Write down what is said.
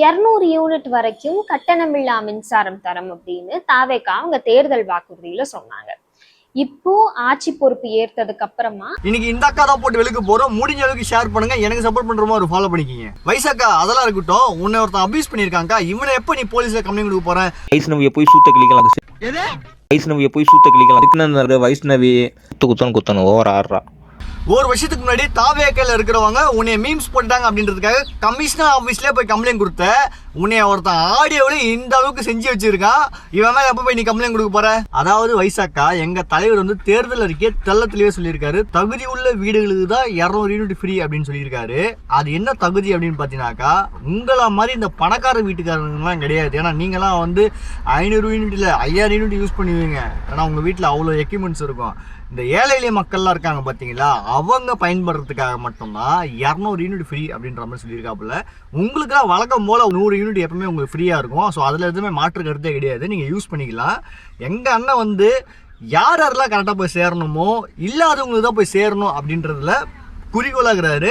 200 unit வரைக்கும் கட்டணமில்லா மின்சாரம் தரம் அப்படின்னு தாவேகா அவங்க தேர்தல் வாக்குறுதியில சொன்னாங்க. இப்போ ஆட்சி பொறுப்பு ஏற்றதுக்கு அப்புறமா இன்னைக்கு இந்த அக்கா தான் போட்டு வெளிக்கு போறோம். முடிஞ்ச அளவுக்கு ஷேர் பண்ணுங்க, எனக்கு சப்போர்ட் பண்ற மாதிரி ஒரு ஃபாலோ பண்ணிக்கிங்க. வைசாக்கா அதெல்லாம் இருக்கட்டும், உன்னை ஒருத்தன் அபியூஸ் பண்ணிருக்காங்க, இவனை எப்ப நீ போலீஸ்ல கம்ப்ளைண்ட் கொடுக்க போற? வைஷ்ணவியை போய் சூத்த கிளிக்கலாம். வைஷ்ணவியை போய் சூத்த கிளிக்கலாம். அதுக்கு வைஷ்ணவி குத்தணும் ஓவர் ஆடுறா. ஒரு வருஷத்துக்கு முன்னாடி தாவேக்கால இருக்கிறவங்க உன்னைய மீம்ஸ் போட்டுட்டாங்க அப்படின்றதுக்காக கமிஷனர் ஆஃபீஸ்லேயே போய் கம்ப்ளைண்ட் கொடுத்த உன்னைய ஒருத்தன் ஆடியோவில இந்த அளவுக்கு செஞ்சு வச்சிருக்கான். இவன் மேலே எப்போ போய் நீ கம்ப்ளைண்ட் கொடுக்க போற? அதாவது வைசாக்கா எங்க தலைவர் வந்து தேர்தல் அறிக்கையை தெளிவாக சொல்லியிருக்காரு. தகுதி உள்ள வீடுகளுக்கு தான் 200 யூனிட் ஃப்ரீ அப்படின்னு சொல்லியிருக்காரு. அது என்ன தகுதி அப்படின்னு பார்த்தீங்கன்னாக்கா, உங்களை மாதிரி இந்த பணக்கார வீட்டுக்காரங்கலாம் கிடையாது. ஏன்னா நீங்களாம் வந்து 500 யூனிட் இல்லை 5000 யூனிட் யூஸ் பண்ணுவீங்க. ஏன்னா உங்கள் வீட்டில் அவ்வளோ எக்யூப்மெண்ட்ஸ் இருக்கும். இந்த ஏழை எளிய மக்கள்லாம் இருக்காங்க பார்த்தீங்களா, அவங்க பயன்படுறதுக்காக மட்டும்தான் 200 யூனிட் ஃப்ரீ அப்படின்ற மாதிரி சொல்லியிருக்காப்புல. உங்களுக்குலாம் வழக்கம் போல் 100 யூனிட் எப்பவுமே உங்களுக்கு ஃப்ரீயாக இருக்கும். ஸோ அதில் எதுவுமே மாற்று கருத்தே கிடையாது, நீங்கள் யூஸ் பண்ணிக்கலாம். எங்கள் அண்ணன் வந்து யாரெல்லாம் கரெக்டாக போய் சேரணுமோ இல்லாதவங்களுக்கு தான் போய் சேரணும் அப்படின்றதுல குறிக்கோளாகிறாரு.